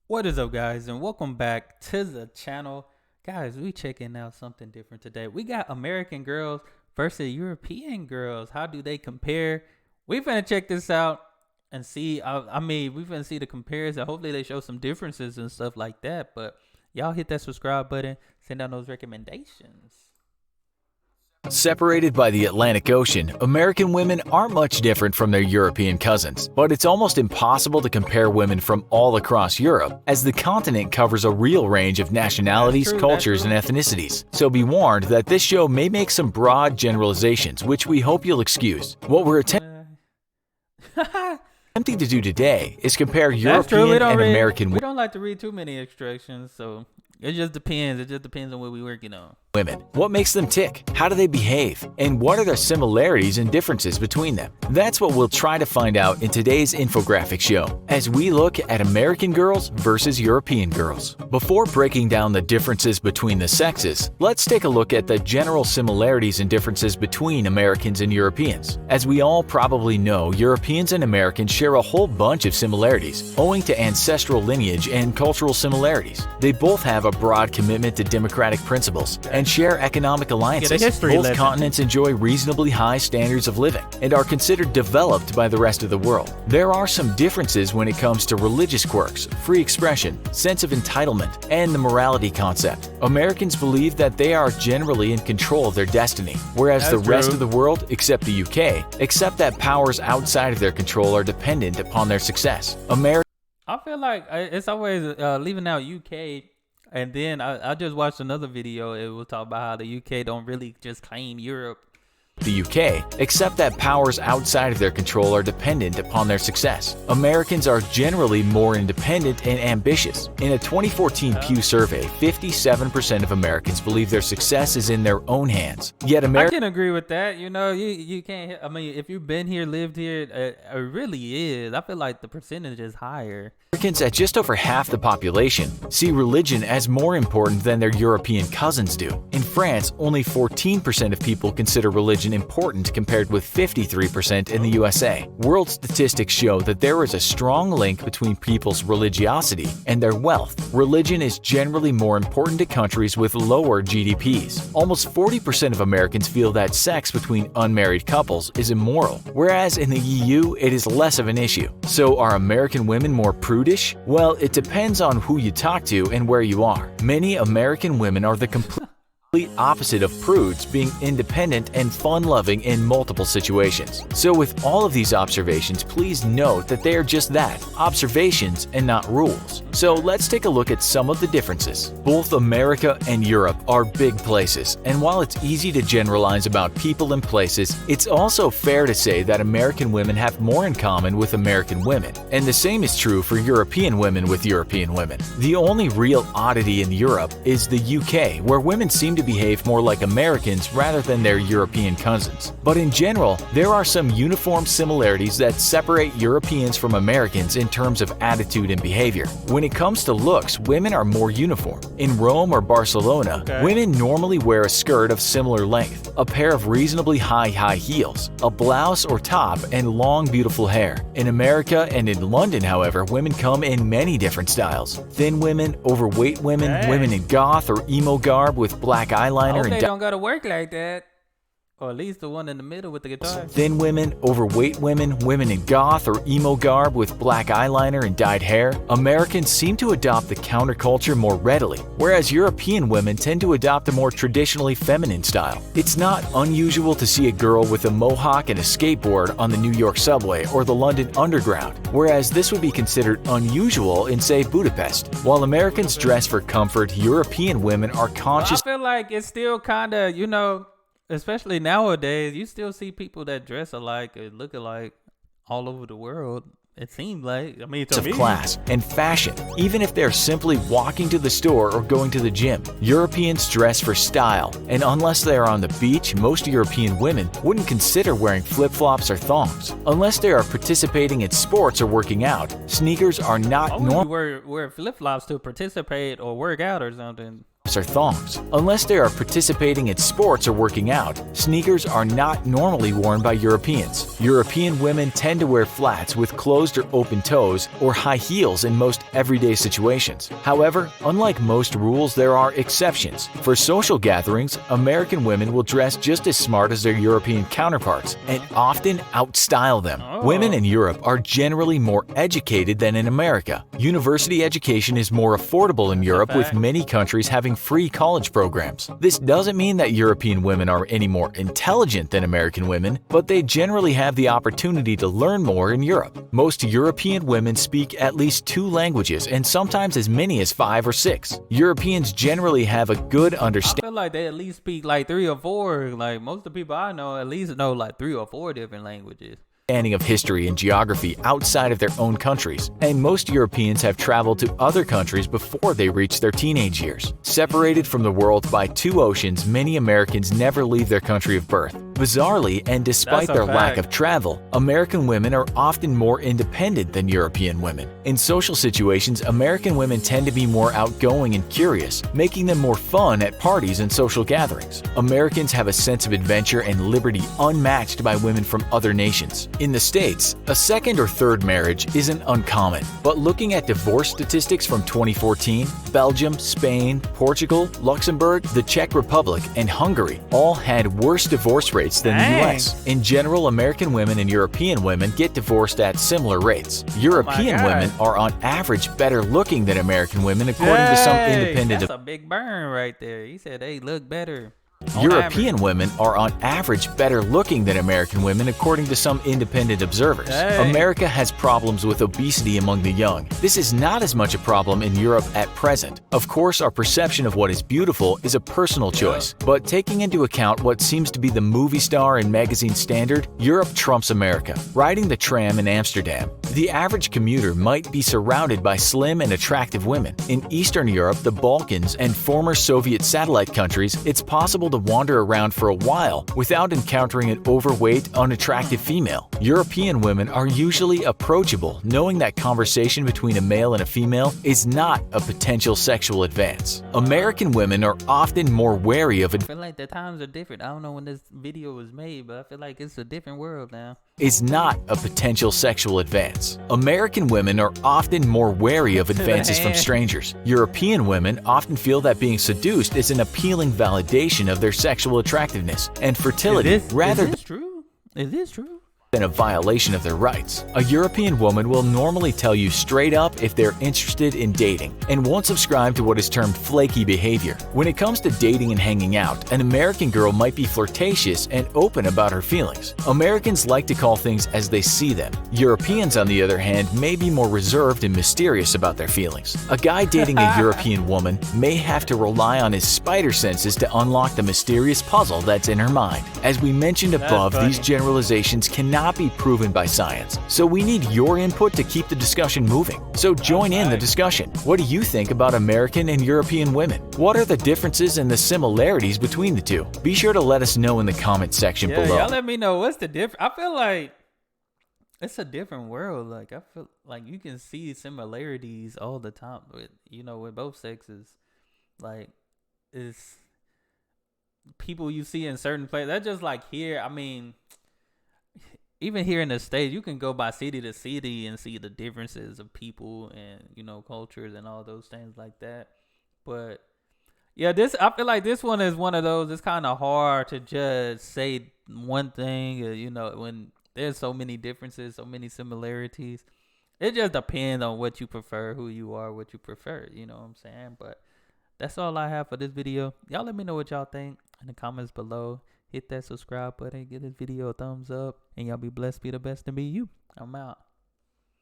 What is up, guys, and welcome back to the channel. Guys, we checking out something different today. We got American girls versus European girls. How do they compare? We finna check this out and see. We finna see the comparison. Hopefully they show some differences and stuff like that. But y'all hit that subscribe button, send down those recommendations. Separated by the Atlantic Ocean, American women aren't much different from their European cousins, but it's almost impossible to compare women from all across Europe, as the continent covers a real range of nationalities, cultures, and ethnicities. So be warned that this show may make some broad generalizations, which we hope you'll excuse. What we're attempting to do today is compare European and American women. We don't like to read too many extractions, so it just depends. It just depends on what we're working on. Women. What makes them tick? How do they behave? And what are the similarities and differences between them? That's what we'll try to find out in today's infographic show, as we look at American girls versus European girls. Before breaking down the differences between the sexes, let's take a look at the general similarities and differences between Americans and Europeans. As we all probably know, Europeans and Americans share a whole bunch of similarities, owing to ancestral lineage and cultural similarities. They both have a broad commitment to democratic principles and share economic alliances. Both continents enjoy reasonably high standards of living and are considered developed by the rest of the world. There are some differences when it comes to religious quirks, free expression, sense of entitlement, and the morality concept. Americans believe that they are generally in control of their destiny, whereas the rest of the world, except the UK, accept that powers outside of their control are dependent upon their success. I feel like it's always leaving out UK. And then I just watched another video. It will talk about how the UK don't really just claim Europe. The UK accept that powers outside of their control are dependent upon their success. Americans are generally more independent and ambitious. In a 2014 Pew survey, 57% of Americans believe their success is in their own hands. Yet I can agree with that. You know, you can't. I mean, if you've been here, lived here, it really is. I feel like the percentage is higher. Americans, at just over half the population, see religion as more important than their European cousins do. In France, only 14% of people consider religion important, compared with 53% in the USA. World statistics show that there is a strong link between people's religiosity and their wealth. Religion is generally more important to countries with lower GDPs. Almost 40% of Americans feel that sex between unmarried couples is immoral, whereas in the EU it is less of an issue. So are American women more prudish? Well, it depends on who you talk to and where you are. Many American women are the complete opposite of prudes, being independent and fun-loving in multiple situations. So with all of these observations, please note that they are just that, observations and not rules. So let's take a look at some of the differences. Both America and Europe are big places, and while it's easy to generalize about people and places, it's also fair to say that American women have more in common with American women, and the same is true for European women with European women. The only real oddity in Europe is the UK, where women seem to behave more like Americans rather than their European cousins. But in general, there are some uniform similarities that separate Europeans from Americans in terms of attitude and behavior. When it comes to looks, women are more uniform. In Rome or Barcelona, women normally wear a skirt of similar length, a pair of reasonably high heels, a blouse or top, and long beautiful hair. In America and in London, however, women come in many different styles. Thin women, overweight women, women in goth or emo garb with black eyeliner and they don't gotta work like that. Or at least the one in the middle with the guitar. Thin women, overweight women, women in goth or emo garb with black eyeliner and dyed hair. Americans seem to adopt the counterculture more readily, whereas European women tend to adopt a more traditionally feminine style. It's not unusual to see a girl with a mohawk and a skateboard on the New York subway or the London Underground, whereas this would be considered unusual in, say, Budapest. While Americans dress for comfort, European women are conscious. I feel like it's still kinda, you know, especially nowadays, you still see people that dress alike or look alike all over the world. It seems like, I mean, to me, class and fashion, even if they're simply walking to the store or going to the gym. Europeans dress for style, and unless they are on the beach, most European women wouldn't consider wearing flip-flops or thongs. Unless they are participating in sports or working out, sneakers are not normal. Wear flip-flops to participate or work out or something. or thongs. Unless they are participating in sports or working out, sneakers are not normally worn by Europeans. European women tend to wear flats with closed or open toes or high heels in most everyday situations. However, unlike most rules, there are exceptions. For social gatherings, American women will dress just as smart as their European counterparts and often outstyle them. Women in Europe are generally more educated than in America. University education is more affordable in Europe, with many countries having free college programs. This doesn't mean that European women are any more intelligent than American women, but they generally have the opportunity to learn more in Europe. Most European women speak at least 2 languages and sometimes as many as 5 or 6. Europeans generally have a good understanding. I feel like they at least speak like 3 or 4. Like most of the people I know at least know like 3 or 4 different languages Of history and geography outside of their own countries, and most Europeans have traveled to other countries before they reach their teenage years. Separated from the world by 2 oceans, many Americans never leave their country of birth. Bizarrely, and despite their lack of travel, American women are often more independent than European women. In social situations, American women tend to be more outgoing and curious, making them more fun at parties and social gatherings. Americans have a sense of adventure and liberty unmatched by women from other nations. In the States, a second or third marriage isn't uncommon, but looking at divorce statistics from 2014, Belgium, Spain, Portugal, Luxembourg, the Czech Republic, and Hungary all had worse divorce rates than the US. In general, American women and European women get divorced at similar rates. European women are on average better looking than American women, according to some independent. That's a big burn right there. He said they look better. European women are on average better looking than American women, according to some independent observers. America has problems with obesity among the young. This is not as much a problem in Europe at present. Of course, our perception of what is beautiful is a personal choice, but taking into account what seems to be the movie star and magazine standard, Europe trumps America. Riding the tram in Amsterdam, the average commuter might be surrounded by slim and attractive women. In Eastern Europe, the Balkans, and former Soviet satellite countries, it's possible to wander around for a while without encountering an overweight, unattractive female. European women are usually approachable, knowing that conversation between a male and a female is not a potential sexual advance. American women are often more wary of I feel like the times are different. I don't know when this video was made, but I feel like it's a different world now. Is not a potential sexual advance. American women are often more wary of advances from strangers. European women often feel that being seduced is an appealing validation of their sexual attractiveness and fertility, Is this true? Is this true? Than a violation of their rights. A European woman will normally tell you straight up if they're interested in dating and won't subscribe to what is termed flaky behavior. When it comes to dating and hanging out, an American girl might be flirtatious and open about her feelings. Americans like to call things as they see them. Europeans, on the other hand, may be more reserved and mysterious about their feelings. A guy dating a European woman may have to rely on his spider senses to unlock the mysterious puzzle that's in her mind. As we mentioned above, these generalizations cannot be proven by science, so we need your input to keep the discussion moving. So join in the discussion. What do you think about American and European women? What are the differences and the similarities between the two? Be sure to let us know in the comment section below. Y'all let me know what's the difference. I feel like it's a different world. Like I feel like you can see similarities all the time with with both sexes. Like it's people you see in certain places. That's just like here. I mean, even here in the States, you can go by city to city and see the differences of people and, cultures and all those things like that. But yeah, I feel like this one is one of those, it's kind of hard to just say one thing, when there's so many differences, so many similarities. It just depends on what you prefer, who you are, what you prefer, you know what I'm saying? But that's all I have for this video. Y'all let me know what y'all think in the comments below. Hit that subscribe button, give this video a thumbs up, and y'all be blessed, be the best, and be you. I'm out.